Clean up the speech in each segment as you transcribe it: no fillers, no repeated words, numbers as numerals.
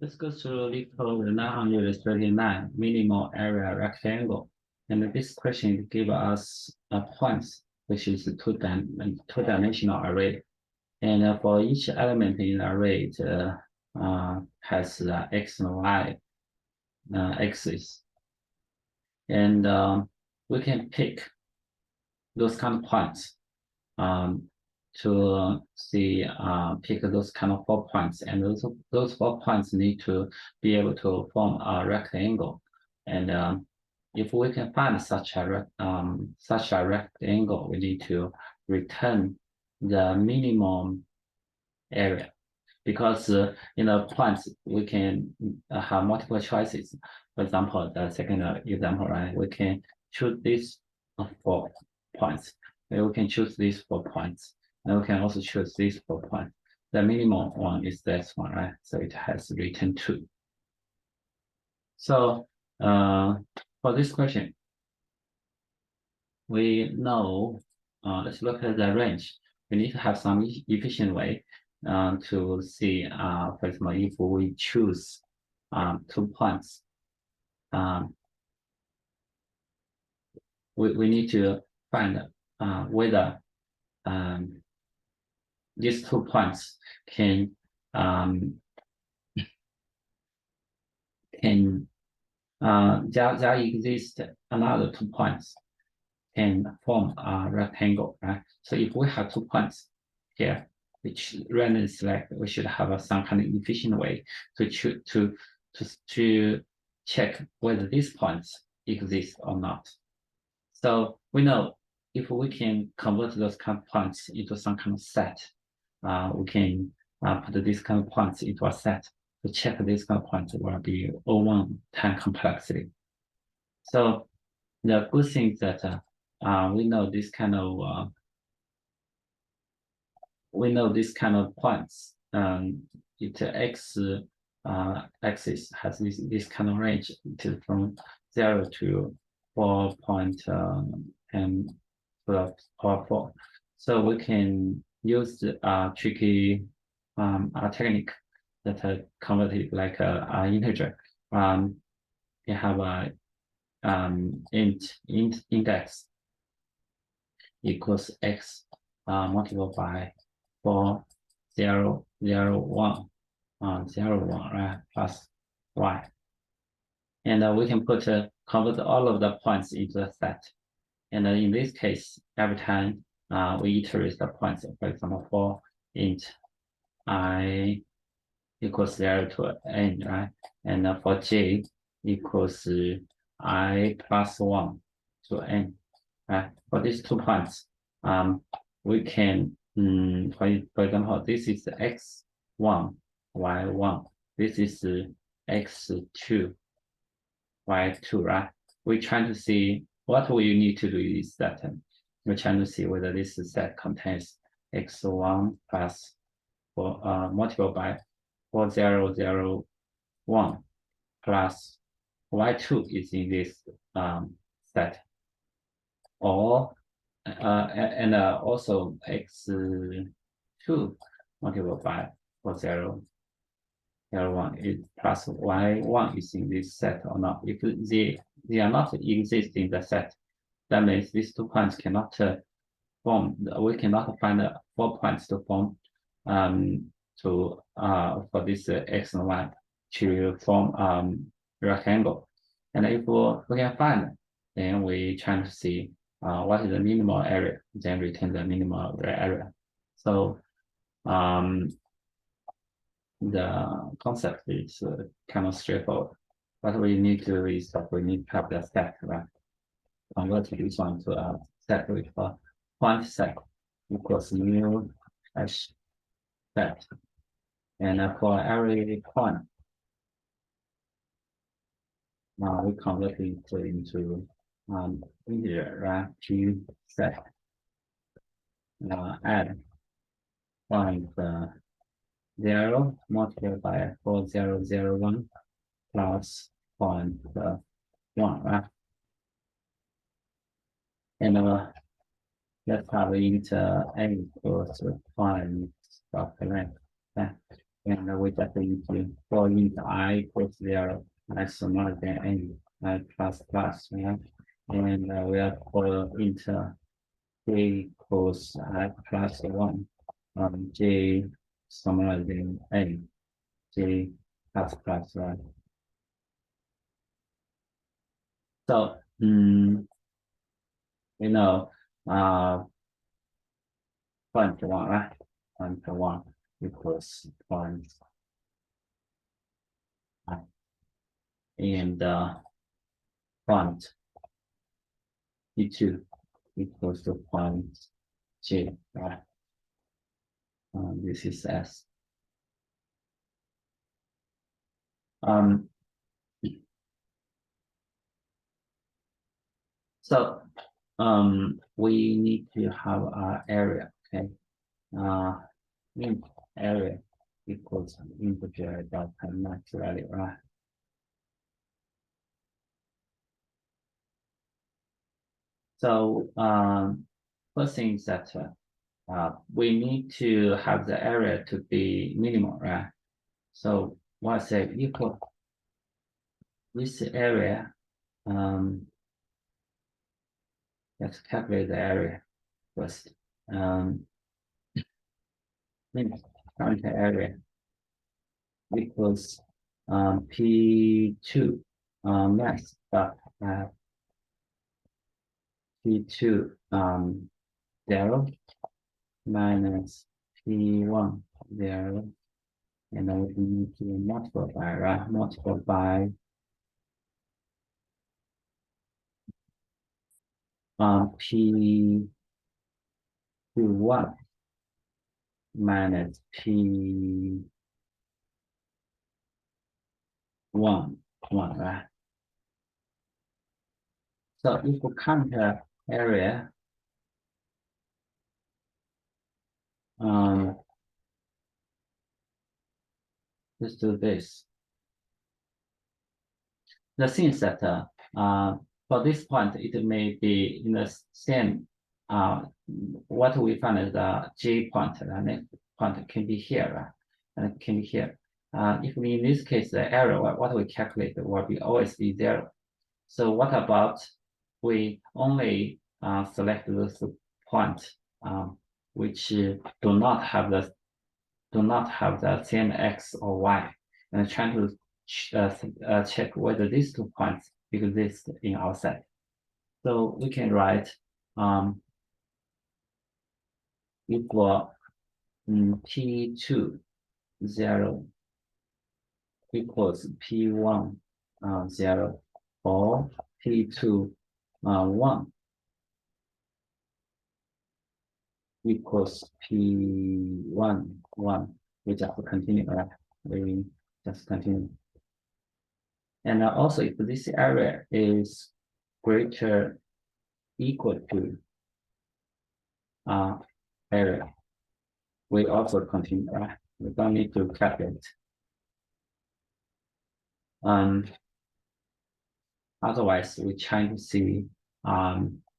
Let's go through LeetCode 939 minimal area rectangle. And this question gives us a points, which is a two-dimensional array. And for each element in the array, it has the x and y axis. And we can pick those kind of points to see pick those kind of 4 points, and those 4 points need to be able to form a rectangle. And if we can find such a rectangle, we need to return the minimum area, because in the points we can have multiple choices. For example, the second example, right? We can choose these 4 points. We can choose these 4 points. And we can also choose these 4 points. The minimum one is this one, right? So it has return 2. So for this question, we know, let's look at the range. We need to have some efficient way to see, for example, if we choose 2 points, we need to find whether these 2 points can there exist another 2 points can form a rectangle, right? So if we have 2 points here, which randomly select, we should have some kind of efficient way to check whether these points exist or not. So we know if we can convert those kind of points into some kind of set, we can put these kind of points into a set to check these kind of points will be O1 time complexity. So the good thing is that we know this kind of points. It x axis has this kind of range to from 0 to 4.12 So we can use the tricky technique that convert it like a integer. You have a int index equals x multiplied by 4, 0, 0, 1, 0, 1, right, plus y. And we can convert all of the points into a set. And in this case, every time we iterate the points, for example, for int I equals 0 to n, right? And for j equals I plus 1 to n, right? For these 2 points, we can, for example, this is x1, y1. This is x2, y2, right? We're trying to see what we need to do is that we're trying to see whether this set contains x1 plus 4 multiplied by 4001 plus y2 is in this set, or and also x2 multiplied by 4001 is plus y1 is in this set or not. If they are not exist in the set, that means these 2 points cannot form. We cannot find 4 points to form for this x and y to form rectangle. And if we can find, then we try to see what is the minimal area, then return the minimal area. So the concept is kind of straightforward. What we need to do is that we need to have the set, right? Convert this one to a set with a point set equals new hash set. And for every point, we convert it into integer, right? To set. Add point 0 multiplied by 4001 plus point 1, right? And let's have int a equals point of length. And and we just need to for int I equals 0, I smaller than n, I plus plus, right? And we are for int j equals I plus 1, j smaller than n, j plus plus, right? So, you know, point 1, right? Point 1 equals point, and point E2 equals to point J, right? This is S. So we need to have our area, okay? Int area equals integer dot max value, right? So first thing is that we need to have the area to be minimal, right? So what I say equal this area, let's calculate the area first. Current area equals P2 max dot P2 0 minus P1 0, and then we need to multiply, right? Multiply by P1 minus P1 1, right? So if we compare area, let's do this. The thing is that for this point, it may be in the same. What we find is the J point, and next point can be here, right? And it can be here. If we, in this case, the error, what we calculate will be always be 0. So what about we only select those points which do not have the same x or y, and trying to check whether these 2 points exist in our set. So we can write equal P2 0 equals P1 0, or P2 1 equals P1 1. We just continue, right? We just continue. And also, if this area is greater equal to area, we also continue, right? We don't need to calculate. Otherwise, we try to see,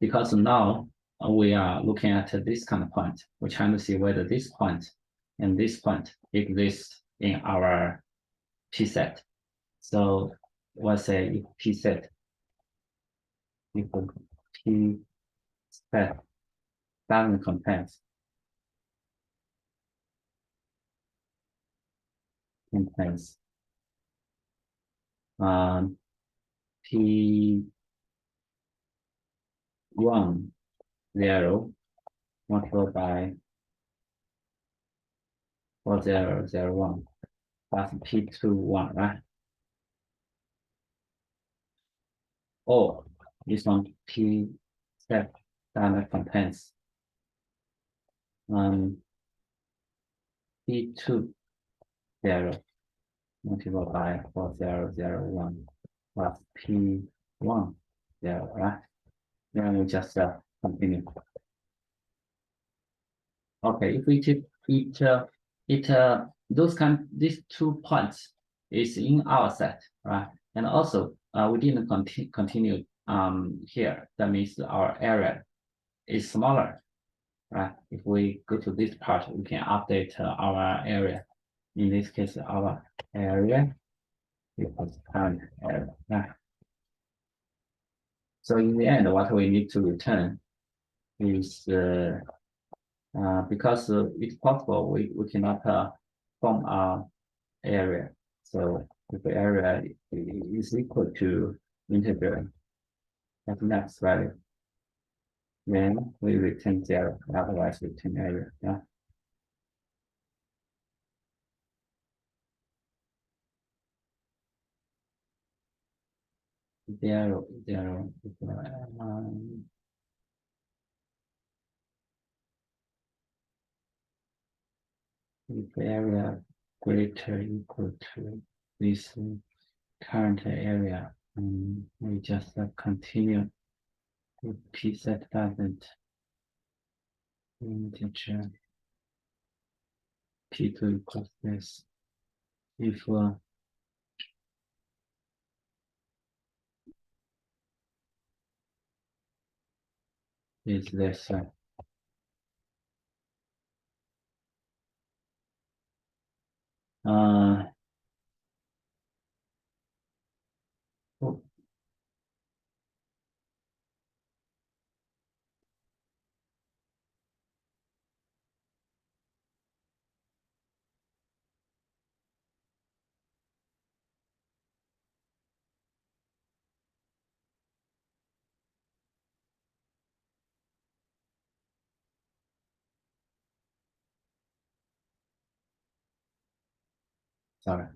because now we are looking at this kind of point. We're trying to see whether this point and this point exist in our P set. So let's say if P set equal P set doesn't contains P1 0 multiplied by 4001 plus P2 1, right? Or this one P set that contains P2 0 multiplied by 4001 plus P1 0, right? Then we just continue. Okay, if we take these 2 points is in our set, right? And also we didn't continue here. That means our area is smaller, right? If we go to this part, we can update our area. in this case, our area equals current area. Yeah. So in the end, what we need to return is because it's possible we cannot form our area. So if the area is equal to integer of next value, then we return 0, otherwise return area. Yeah. Zero, zero, if area greater equal to this current area, we just continue with p set doesn't integer p2 equals this. If is this oh, sorry.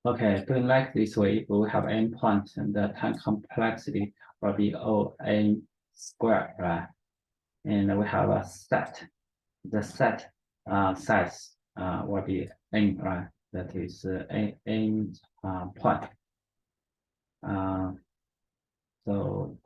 Okay, doing like this way, we have n points and the time complexity will be O n squared, right? And we have a set. The set size will be n, right? That is n point. So